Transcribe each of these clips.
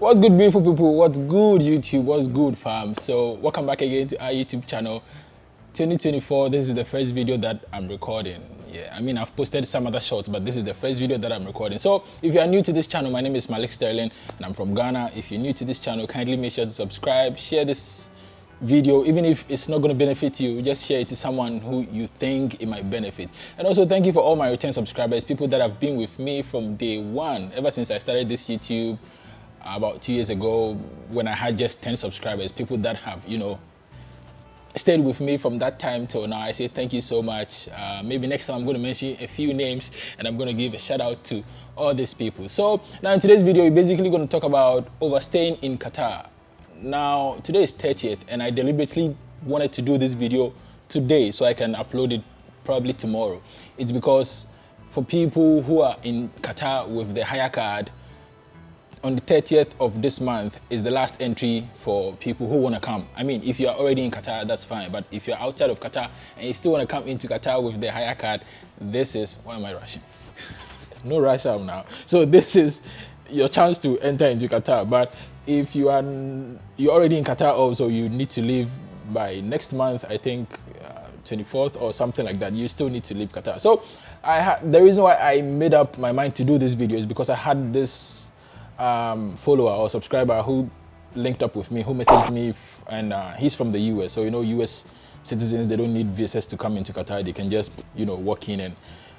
What's good, beautiful people? What's good, YouTube? What's good, fam? So welcome back again to our YouTube channel. 2024, this is the first video that I'm recording. Yeah, I mean, I've posted some other shorts, but this is the first video that I'm recording. So if you are new to this channel, my name is Malik Sterling and I'm from Ghana. If you're new to this channel, kindly make sure to subscribe, share this video, even if it's not going to benefit you, just share it to someone who you think it might benefit. And also thank you for all my return subscribers, people that have been with me from day one, ever since I started this YouTube about 2 years ago when I had just 10 subscribers, people that have, stayed with me from that time till now. I say thank you so much. Maybe next time I'm going to mention a few names and I'm going to give a shout out to all these people. So now in today's video, we're basically going to talk about overstaying in Qatar. Now today is 30th and I deliberately wanted to do this video today so I can upload it probably tomorrow. It's because for people who are in Qatar with the hire card, on the 30th of this month is the last entry for people who want to come. I mean, if you're already in Qatar, that's fine. But if you're outside of Qatar and you still want to come into Qatar with the hire card, this is, why am I rushing? No rush out now. So this is your chance to enter into Qatar. But if you're already in Qatar also, you need to leave by next month, I think 24th or something like that. You still need to leave Qatar. So the reason why I made up my mind to do this video is because I had this follower or subscriber who linked up with me, who messaged me, and he's from the US. So US citizens, they don't need visas to come into Qatar. They can just walk in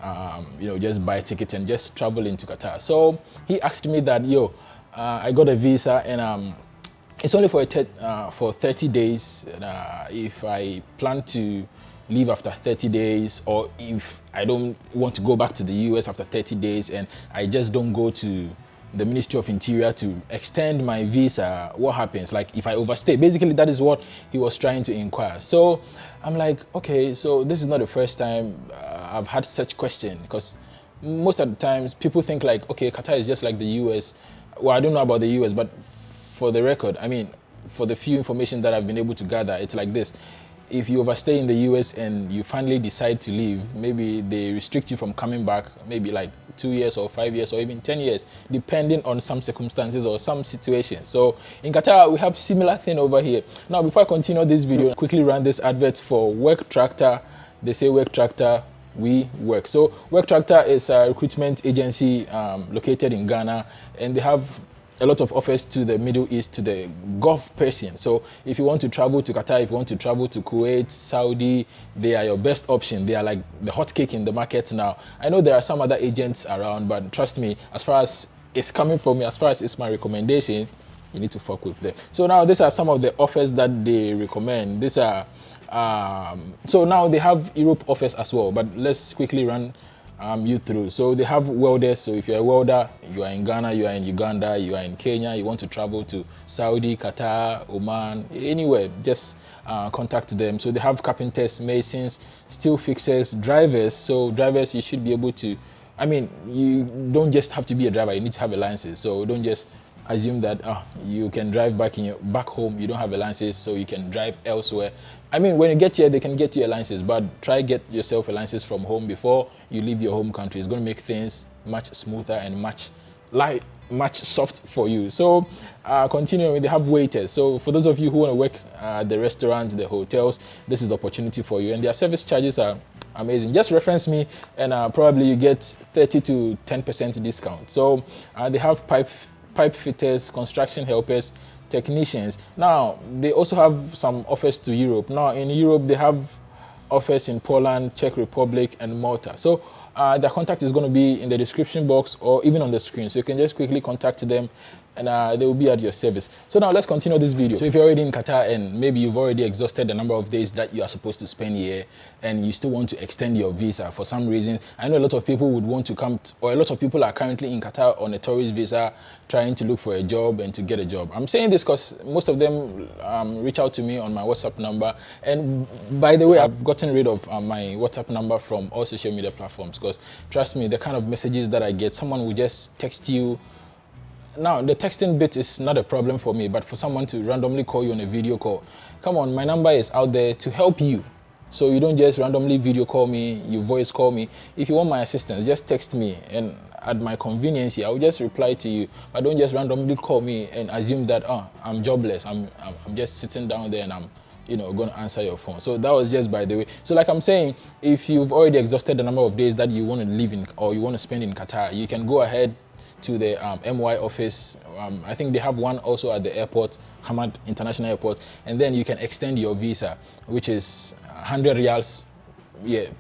and just buy tickets and just travel into Qatar. So he asked me that, I got a visa and it's only for 30 days. If I plan to leave after 30 days, or if I don't want to go back to the US after 30 days and I just don't go to the Ministry of Interior to extend my visa, what happens? Like if I overstay? Basically, that is what he was trying to inquire. So I'm like, okay, so this is not the first time I've had such question, because most of the times people think like, okay, Qatar is just like the US. Well, I don't know about the US, but for the record, I mean, for the few information that I've been able to gather, it's like this. If you overstay in the US and you finally decide to leave, maybe they restrict you from coming back, maybe like 2 years or 5 years or even 10 years, depending on some circumstances or some situation. So in Qatar, we have similar thing over here. Now, before I continue this video, quickly run this advert for Work Tractor. They say Work Tractor, we work. So Work Tractor is a recruitment agency located in Ghana, and they have a lot of offers to the Middle East, to the Gulf Persian. So if you want to travel to Qatar, if you want to travel to Kuwait, Saudi, they are your best option. They are like the hot cake in the market now. I know there are some other agents around, but trust me, as far as it's coming from me, as far as it's my recommendation, you need to fuck with them. So now these are some of the offers that they recommend. These are, so now they have Europe offers as well, but let's quickly run you through. So they have welders. So if you're a welder, you are in Ghana, you are in Uganda, you are in Kenya, you want to travel to Saudi, Qatar, Oman, anywhere, just contact them. So they have carpenters, masons, steel fixers, drivers. So drivers, you should be able to, I mean, you don't just have to be a driver, you need to have a license. So don't just assume that you can drive back home, you don't have a license, so you can drive elsewhere. I mean, when you get here, they can get you a license, but try get yourself a license from home before you leave your home country. It's going to make things much smoother and much soft for you. So continuing, they have waiters. So for those of you who want to work at the restaurants, the hotels, this is the opportunity for you, and their service charges are amazing. Just reference me and probably you get 30 to 10% discount. So they have pipe fitters, construction helpers, technicians. Now they also have some offers to Europe. Now in Europe they have offers in Poland, Czech Republic, and Malta. So their contact is going to be in the description box or even on the screen, so you can just quickly contact them and they will be at your service. So now let's continue this video. So if you're already in Qatar and maybe you've already exhausted the number of days that you are supposed to spend here and you still want to extend your visa for some reason, I know a lot of people would want to come or a lot of people are currently in Qatar on a tourist visa trying to look for a job and to get a job. I'm saying this because most of them reach out to me on my WhatsApp number, and by the way, I've gotten rid of my WhatsApp number from all social media platforms, because trust me, the kind of messages that I get, someone will just text you. Now, the texting bit is not a problem for me, but for someone to randomly call you on a video call, come on, my number is out there to help you. So you don't just randomly video call me, you voice call me. If you want my assistance, just text me and at my convenience here, I will just reply to you. But don't just randomly call me and assume that I'm jobless. I'm just sitting down there and I'm going to answer your phone. So that was just by the way. So like I'm saying, if you've already exhausted the number of days that you want to live in or you want to spend in Qatar, you can go ahead to the MY office. I think they have one also at the airport, Hamad International Airport, and then you can extend your visa, which is 100 riyals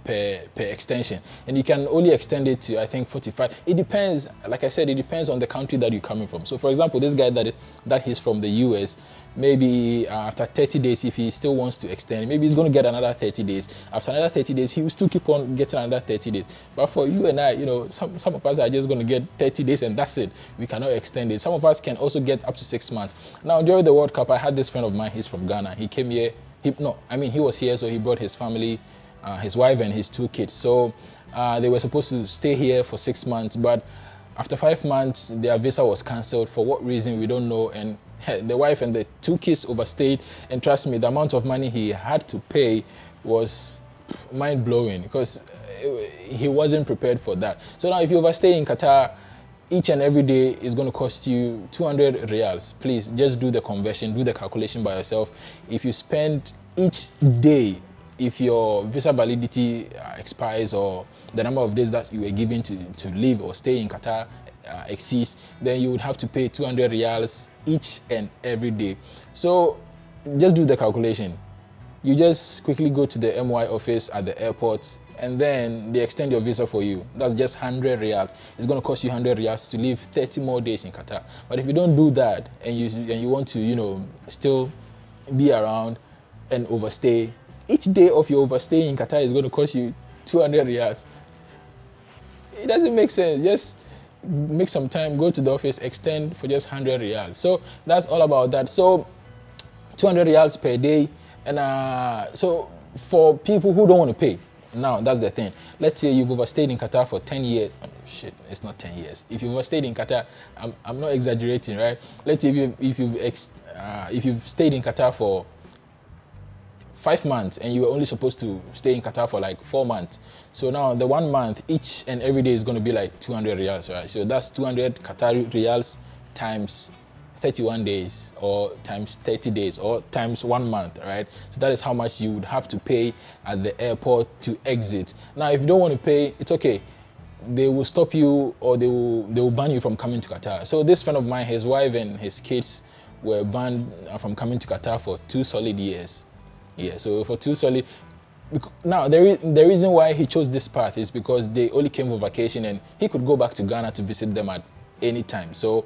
per extension, and you can only extend it to I think 45. It depends, like I said, it depends on the country that you're coming from. So for example, this guy that he's from the US, maybe after 30 days, if he still wants to extend, maybe he's going to get another 30 days. After another 30 days, he will still keep on getting another 30 days. But for you and I, some of us are just going to get 30 days and that's it. We cannot extend it. Some of us can also get up to 6 months. Now during the World Cup, I had this friend of mine. He's from Ghana. He came here. He was here, so he brought his family, his wife and his 2 kids. So they were supposed to stay here for 6 months, but after 5 months, their visa was cancelled. For what reason, we don't know. And the wife and the 2 kids overstayed. And trust me, the amount of money he had to pay was mind-blowing because he wasn't prepared for that. So now if you overstay in Qatar, each and every day is going to cost you 200 riyals. Please just do the conversion, do the calculation by yourself. If you spend each day, if your visa validity expires or the number of days that you were given to live or stay in Qatar exceeds, then you would have to pay 200 riyals each and every day. So just do the calculation. You just quickly go to the MY office at the airport and then they extend your visa for you. That's just 100 riyals. It's going to cost you 100 riyals to live 30 more days in Qatar. But if you don't do that and you want to, still be around and overstay, each day of your overstay in Qatar is going to cost you 200 riyals. It doesn't make sense. Just make some time, go to the office, extend for just 100 riyals. So that's all about that. So 200 riyals per day. And so for people who don't want to pay, now that's the thing. Let's say you've overstayed in Qatar for 10 years. Shit, it's not 10 years. If you've overstayed in Qatar, I'm not exaggerating, right? Let's say if you've stayed in Qatar for 5 months and you were only supposed to stay in Qatar for like 4 months. So now the 1 month, each and every day is going to be like 200 riyals, right? So that's 200 Qatari riyals times 31 days or times 30 days or times 1 month, right? So that is how much you would have to pay at the airport to exit. Now, if you don't want to pay, it's okay. They will stop you or they will ban you from coming to Qatar. So this friend of mine, his wife and his kids were banned from coming to Qatar for 2 solid years. Yeah, so for 2 solid. Now, the reason why he chose this path is because they only came for vacation and he could go back to Ghana to visit them at any time. So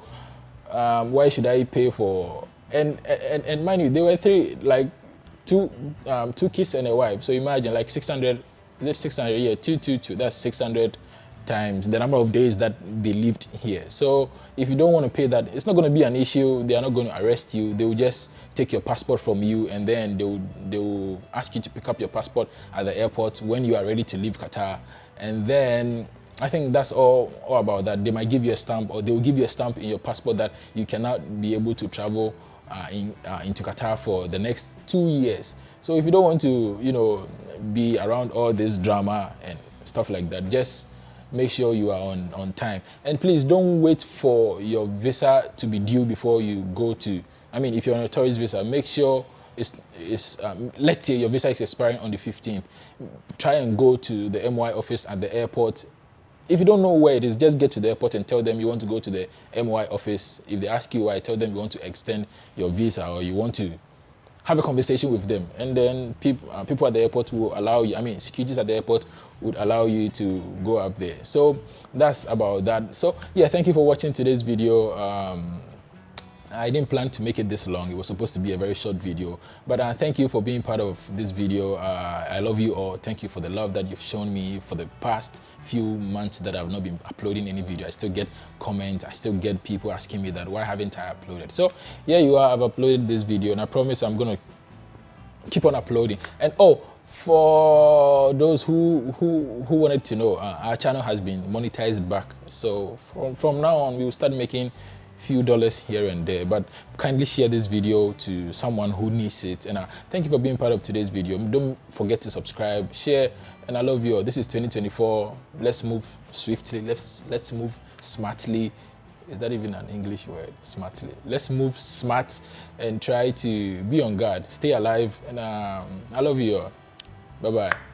why should I pay for? And mind you, they were 3, like 2 kids and a wife. So imagine like 600. Is it 600? Yeah, 222. That's 600 times the number of days that they lived here. So if you don't want to pay that, it's not going to be an issue. They are not going to arrest you. They will just take your passport from you and then they will ask you to pick up your passport at the airport when you are ready to leave Qatar. And then I think that's all about that. They might give you a stamp or they will give you a stamp in your passport that you cannot be able to travel into Qatar for the next 2 years. So if you don't want to, be around all this drama and stuff like that, just make sure you are on time. And please don't wait for your visa to be due before you go to, if you're on a tourist visa, make sure let's say your visa is expiring on the 15th. Try and go to the MY office at the airport. If you don't know where it is, just get to the airport and tell them you want to go to the MY office. If they ask you why, tell them you want to extend your visa or you want to have a conversation with them. And then people at the airport will allow you, securities at the airport would allow you to go up there. So that's about that. So yeah, thank you for watching today's video. I didn't plan to make it this long. It was supposed to be a very short video, but thank you for being part of this video. I love you all. Thank you for the love that you've shown me for the past few months that I've not been uploading any video. I still get comments. I still get people asking me that why haven't I uploaded. So yeah, you are. I've uploaded this video and I promise I'm gonna keep on uploading. And for those who wanted to know, our channel has been monetized back. So from now on, we will start making few dollars here and there, but kindly share this video to someone who needs it. And thank you for being part of today's video. Don't forget to subscribe, share, and I love you all. This is 2024. Let's move swiftly. Let's move smartly. Is that even an English word? Smartly. Let's move smart and try to be on guard. Stay alive, and I love you all. Bye bye.